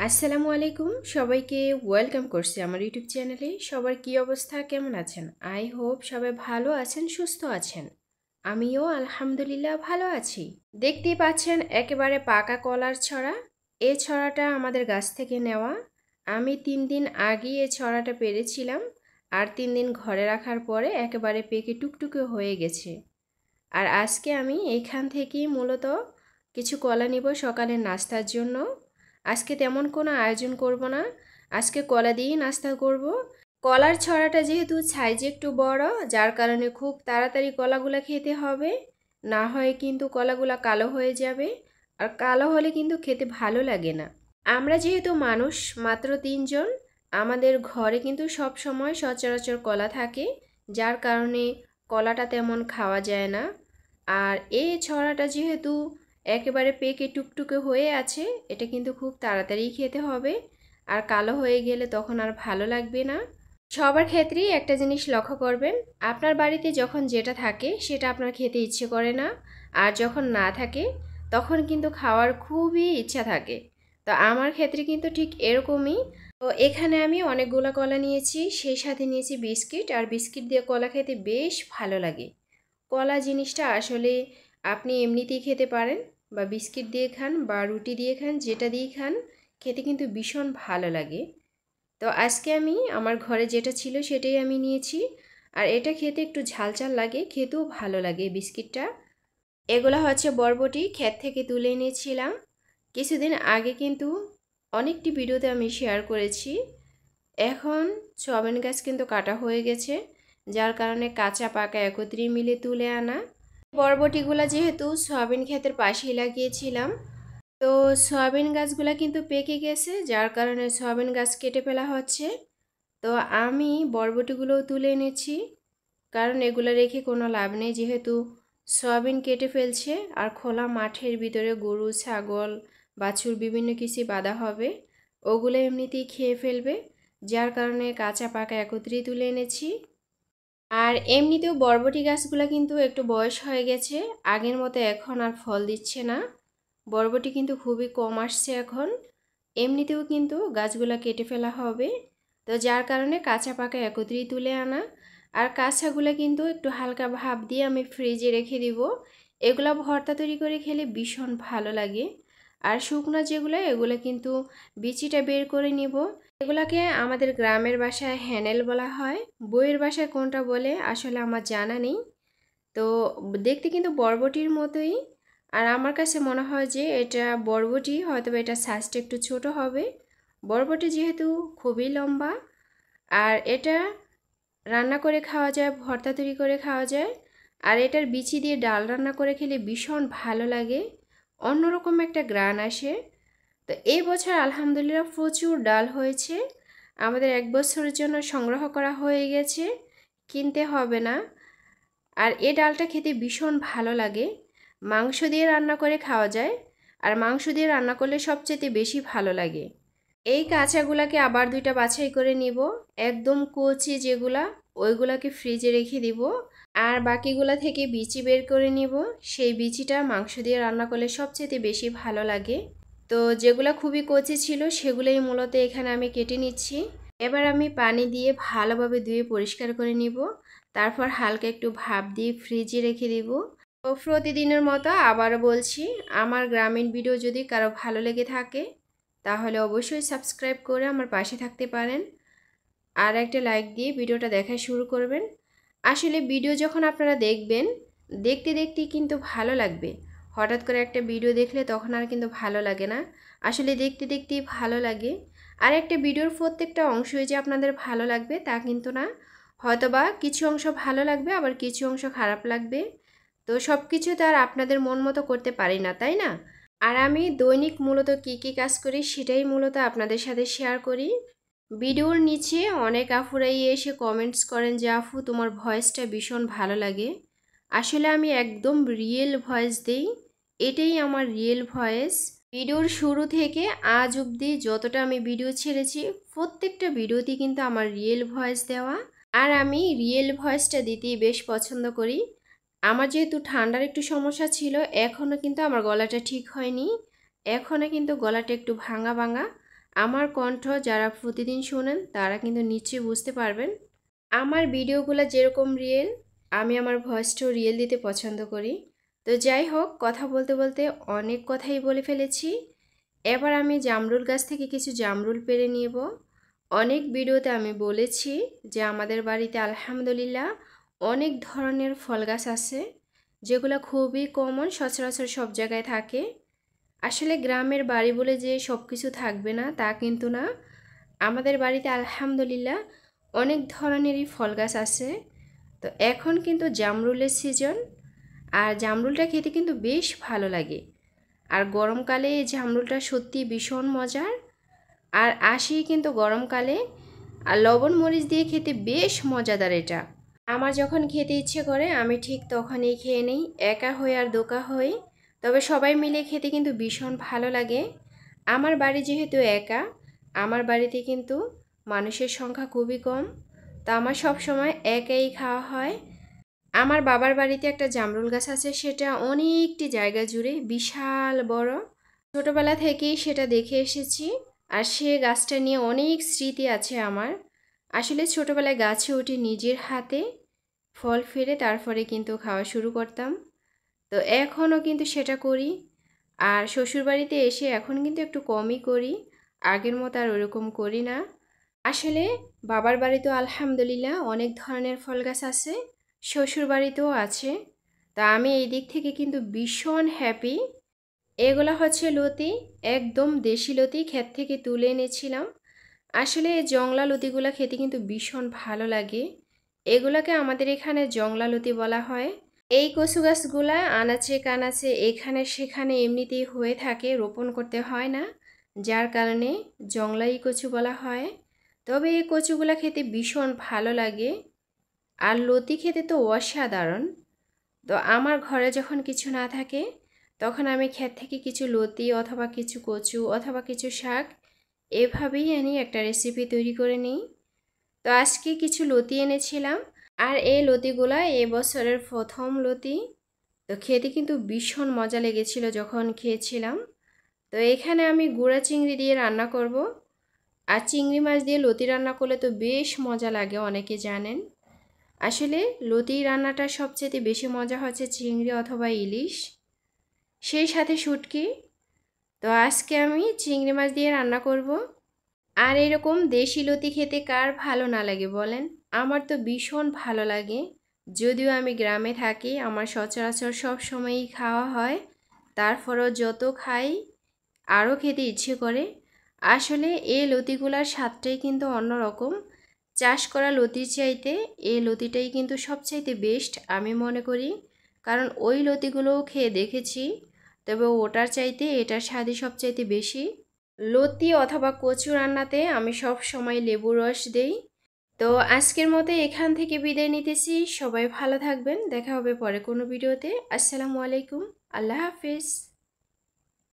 আসসালামু আলাইকুম সবাইকে ওয়েলকাম করছি আমার ইউটিউব চ্যানেলে। সবার কি অবস্থা, কেমন আছেন? আই হোপ সবাই ভালো আছেন, সুস্থ আছেন। আমিও আলহামদুলিল্লাহ ভালো আছি। দেখতেই পাচ্ছেন একেবারে পাকা কলার ছড়া। এই ছড়াটা আমাদের গাছ থেকে নেওয়া। আমি 3 দিন আগেই এই ছড়াটা পেরেছিলাম, আর 3 দিন ঘরে রাখার পরে একেবারে পেকে টুকটুকে হয়ে গেছে। আর আজকে আমি এখান থেকেই মূলত কিছু কলা নিব সকালের নাস্তার জন্য। আজকে তেমন কোনো আয়োজন করব না, আজকে কলা দিয়েই নাস্তা করব। কলার ছড়াটা যেহেতু সাইজে একটু বড়, যার কারণে খুব তাড়াতাড়ি কলাগুলো খেতে হবে, না হয় কিন্তু কলাগুলো কালো হয়ে যাবে, আর কালো হলে কিন্তু খেতে ভালো লাগে না। আমরা যেহেতু মানুষ মাত্র 3 জন, আমাদের ঘরে কিন্তু সব সময় সচরাচর কলা থাকে, যার কারণে কলাটা তেমন খাওয়া যায় না। আর এই ছড়াটা যেহেতু একেবারে পেকে টুকটুকে হয়ে আছে, এটা কিন্তু খুব তাড়াতাড়ি খেতে হবে, আর কালো হয়ে গেলে তখন আর ভালো লাগবে না। সবার ক্ষেত্রেই একটা জিনিস লক্ষ্য করবেন, আপনার বাড়িতে যখন যেটা থাকে সেটা আপনার খেতে ইচ্ছে করে না, আর যখন না থাকে তখন কিন্তু খাওয়ার খুবই ইচ্ছা থাকে। তো আমার ক্ষেত্রে কিন্তু ঠিক এরকমই। তো এখানে আমি অনেকগুলো কলা নিয়েছি, সেই সাথে নিয়েছি বিস্কিট, আর বিস্কিট দিয়ে কলা খেতে বেশ ভালো লাগে। কলা জিনিসটা আসলে আপনি এমনিতেই খেতে পারেন, বা বিস্কিট দিয়ে খান বা রুটি দিয়ে খান, যেটা দিয়ে খান খেতে কিন্তু ভীষণ ভালো লাগে। তো আজকে আমি আমার ঘরে যেটা ছিল সেটাই আমি নিয়েছি, আর এটা খেতে একটু ঝাল ঝাল লাগে, খেতেও ভালো লাগে বিস্কিটটা। এগুলো হচ্ছে বরবটি, ক্ষেত থেকে তুলে এনেছিলাম কিছুদিন আগে, কিন্তু অনেকটি ভিডিওতে আমি শেয়ার করেছি। এখন সয়াবিন গাছ কিন্তু কাটা হয়ে গেছে, যার কারণে কাঁচা পাকা একত্রে মিলে তুলে আনা। বরবটিগুলো যেহেতু সয়াবিন ক্ষেতের পাশেই লাগিয়েছিলাম, তো সয়াবিন গাছগুলো কিন্তু পেকে গেছে, যার কারণে সয়াবিন গাছ কেটে ফেলা হচ্ছে। তো আমি বরবটিগুলোও তুলে এনেছি, কারণ এগুলো রেখে কোনো লাভ নেই, যেহেতু সয়াবিন কেটে ফেলছে আর খোলা মাঠের ভিতরে গরু ছাগল বাছুর বিভিন্ন কিছু বাঁধা হবে, ওগুলো এমনিতেই খেয়ে ফেলবে, যার কারণে কাঁচা পাকা একত্রেই তুলে এনেছি। আর এমনিতেও বরবটি গাছগুলো কিন্তু একটু বয়স হয়ে গেছে, আগের মতো এখন আর ফল দিচ্ছে না, বরবটি কিন্তু খুবই কম আসছে এখন। এমনিতেও কিন্তু গাছগুলো কেটে ফেলা হবে, তো যার কারণে কাঁচা পাকা একত্রেই তুলে আনা। আর কাঁচাগুলো কিন্তু একটু হালকা ভাপ দিয়ে আমি ফ্রিজে রেখে দিব, এগুলো ভর্তা তৈরি করে খেলে ভীষণ ভালো লাগে। আর শুকনো যেগুলো, এগুলো কিন্তু বিচিটা বের করে নিব। এগুলাকে আমাদের গ্রামের ভাষায় হ্যানেল বলা হয়, বইয়ের ভাষায় কোনটা বলে আসলে আমার জানা নেই। তো দেখতে কিন্তু বরবটির মতোই, আর আমার কাছে মনে হয় যে এটা বরবটি, হয়তো এটা সাইজটা একটু ছোট হবে। বরবটি যেহেতু খুবই লম্বা, আর এটা রান্না করে খাওয়া যায়, ভর্তা তৈরি করে খাওয়া যায়, আর এটার বিচি দিয়ে ডাল রান্না করে খেলে ভীষণ ভালো লাগে, অন্যরকম একটা গ্রান আসে। তো এই বছর আলহামদুলিল্লাহ প্রচুর ডাল হয়েছে, আমাদের 1 বছরের জন্য সংগ্রহ করা হয়ে গেছে, কিনতে হবে না। আর এই ডালটা খেতে ভীষণ ভালো লাগে, মাংস দিয়ে রান্না করে খাওয়া যায়, আর মাংস দিয়ে রান্না করলে সবচেয়ে বেশি ভালো লাগে। এই কাঁচাগুলাকে আবার 2টা বাছাই করে নিব, একদম কচি যেগুলা ওইগুলাকে ফ্রিজে রেখে দিব, আর বাকিগুলা থেকে বিচি বের করে নিব। সেই বিচিটা মাংস দিয়ে রান্না করলে সবচেয়ে বেশি ভালো লাগে। তো যেগুলা খুবই কচি ছিল সেগুলোই মূলত এখানে আমি কেটে নিচ্ছি। এবার আমি পানি দিয়ে ভালোভাবে ধুয়ে পরিষ্কার করে নিব, তারপর হালকা একটু ভাপ দিয়ে ফ্রিজে রেখে দিব। তো প্রতিদিনের মতো আবারও বলছি, আমার গ্রামীণ ভিডিও যদি কারো ভালো লেগে থাকে তাহলে অবশ্যই সাবস্ক্রাইব করে আমার পাশে থাকতে পারেন, আর একটা লাইক দিয়ে ভিডিওটা দেখা শুরু করবেন। আসলে ভিডিও যখন আপনারা দেখবেন, দেখতে দেখতেই কিন্তু ভালো লাগবে। হঠাৎ করে একটা ভিডিও দেখলে তখন আর কিন্তু ভালো লাগে না, আসলে দেখতে দেখতেই ভালো লাগে। আর একটা ভিডিওর প্রত্যেকটা অংশই যে আপনাদের ভালো লাগবে তা কিন্তু না, হয়তোবা কিছু অংশ ভালো লাগবে, আবার কিছু অংশ খারাপ লাগবে। তো সব কিছু তো আর আপনাদের মন মতো করতে পারি না, তাই না? আর আমি দৈনিক মূলত কী কী কাজ করি সেটাই মূলত আপনাদের সাথে শেয়ার করি। ভিডিওর নিচে অনেক আপুরাই এসে কমেন্টস করেন যে আপু তোমার ভয়েসটা ভীষণ ভালো লাগে। আসলে আমি একদম রিয়েল ভয়েস দেই, এটাই আমার রিয়েল ভয়েস। ভিডিওর শুরু থেকে আজ অবধি যতটা আমি ভিডিও ছেড়েছি, প্রত্যেকটা ভিডিওতেই কিন্তু আমার রিয়েল ভয়েস দেওয়া, আর আমি রিয়েল ভয়েসটা দিতেই বেশ পছন্দ করি। আমার যেহেতু ঠান্ডার একটু সমস্যা ছিল, এখনও কিন্তু আমার গলাটা ঠিক হয়নি, এখনও কিন্তু গলাটা একটু ভাঙা ভাঙা, আমার কণ্ঠ যারা প্রতিদিন শোনেন তারা কিন্তু নিশ্চয়ই বুঝতে পারবেন। আমার ভিডিওগুলো যেরকম রিয়েল, আমি আমার ভয়েসটাও রিয়েল দিতে পছন্দ করি। তো যাই হোক, কথা বলতে বলতে অনেক কথাই বলে ফেলেছি। এবার আমি জামরুল গাছ থেকে কিছু জামরুল পেড়ে নিব। অনেক ভিডিওতে আমি বলেছি যে আমাদের বাড়িতে আলহামদুলিল্লাহ অনেক ধরনের ফল গাছ আছে, যেগুলো খুবই কমন, সচরাচর সব জায়গায় থাকে। আসলে গ্রামের বাড়ি বলে যে সব কিছু থাকবে না তা কিন্তু না। আমাদের বাড়িতে আলহামদুলিল্লাহ অনেক ধরনেরই ফল গাছ আছে। তো এখন কিন্তু জামরুলের সিজন, আর জামরুলটা খেতে কিন্তু বেশ ভালো লাগে। আর গরমকালে এই জামরুলটা সত্যি ভীষণ মজার। আর আসি কিন্তু গরমকালে, আর লবণ মরিচ দিয়ে খেতে বেশ মজাদার এটা। আমার যখন খেতে ইচ্ছে করে আমি ঠিক তখনই খেয়ে নিই, একা হই আর দোকা হই। তবে সবাই মিলে খেতে কিন্তু ভীষণ ভালো লাগে। আমার বাড়ি যেহেতু একা, আমার বাড়িতে কিন্তু মানুষের সংখ্যা খুবই কম, তো আমার সব সময় একাই খাওয়া হয়। আমার বাবার বাড়িতে একটা জামরুল গাছ আছে, সেটা অনেকটি জায়গা জুড়ে বিশাল বড়। ছোটবেলা থেকেই সেটা দেখে এসেছি, আর সে গাছটা নিয়ে অনেক স্মৃতি আছে আমার। আসলে ছোটবেলায় গাছে উঠে নিজের হাতে ফল ফেরে তারপরে কিন্তু খাওয়া শুরু করতাম। তো এখনও কিন্তু সেটা করি। আর শ্বশুরবাড়িতে এসে এখন কিন্তু একটু কমই করি, আগের মতো আর ওরকম করি না। আসলে বাবার বাড়িতেও আলহামদুলিল্লাহ অনেক ধরনের ফল গাছ আছে, শ্বশুর বাড়িতেও আছে। তা আমি এই দিক থেকে কিন্তু ভীষণ হ্যাপি। এগুলো হচ্ছে লতি, একদম দেশি লতি, ক্ষেত থেকে তুলে এনেছিলাম। আসলে এই জংলা লতিগুলো খেতে কিন্তু ভীষণ ভালো লাগে। এগুলোকে আমাদের এখানে জংলা লতি বলা হয়। এই কচু গাছগুলা আনাচে কানাচে এখানে সেখানে এমনিতেই হয়ে থাকে, রোপণ করতে হয় না, যার কারণে জংলাই কচু বলা হয়। তবে এই কচুগুলা খেতে ভীষণ ভালো লাগে, আর লতি খেতে তো অসাধারণ। তো আমার ঘরে যখন কিছু না থাকে তখন আমি ক্ষেত থেকে কিছু লতি অথবা কিছু কচু অথবা কিছু শাক এভাবেই এনে একটা রেসিপি তৈরি করে নিই। তো আজকে কিছু লতি এনেছিলাম, আর এই লতিগুলা এবছরের প্রথম লতি। তো খেতে কিন্তু ভীষণ মজা লেগেছিল যখন খেয়েছিলাম। তো এখানে আমি গুঁড়া চিংড়ি দিয়ে রান্না করব। আর চিংড়ি মাছ দিয়ে লতি রান্না করলে তো বেশ মজা লাগে, অনেকে জানেন। আসলে লতি রান্নাটা সবচেয়ে বেশি মজা হচ্ছে চিংড়ি অথবা ইলিশ, সেই সাথে শুটকি। তো আজকে আমি চিংড়ি মাছ দিয়ে রান্না করব। আর এরকম দেশি লতি খেতে কার ভালো না লাগে বলেন? আমার তো ভীষণ ভালো লাগে। যদিও আমি গ্রামে থাকি, আমার সচরাচর সব সময়ই খাওয়া হয়, তারপরও যত খাই আরও খেতে ইচ্ছে করে। আসলে এই লতিগুলার স্বাদটাই কিন্তু অন্যরকম। চাষ করা লতির চাইতে এই লতিটাই কিন্তু সবচাইতে বেস্ট আমি মনে করি, কারণ ওই লতিগুলোও খেয়ে দেখেছি, তবে ওটার চাইতে এটার স্বাদই সবচাইতে বেশি। লতি অথবা কচু রান্নাতে আমি সব সময় লেবুর রস দেই। তো আজকের মতো এখান থেকে বিদায় নিতেছি। সবাই ভালো থাকবেন, দেখা হবে পরে কোনো ভিডিওতে। আসসালামু আলাইকুম, আল্লাহ হাফিজ।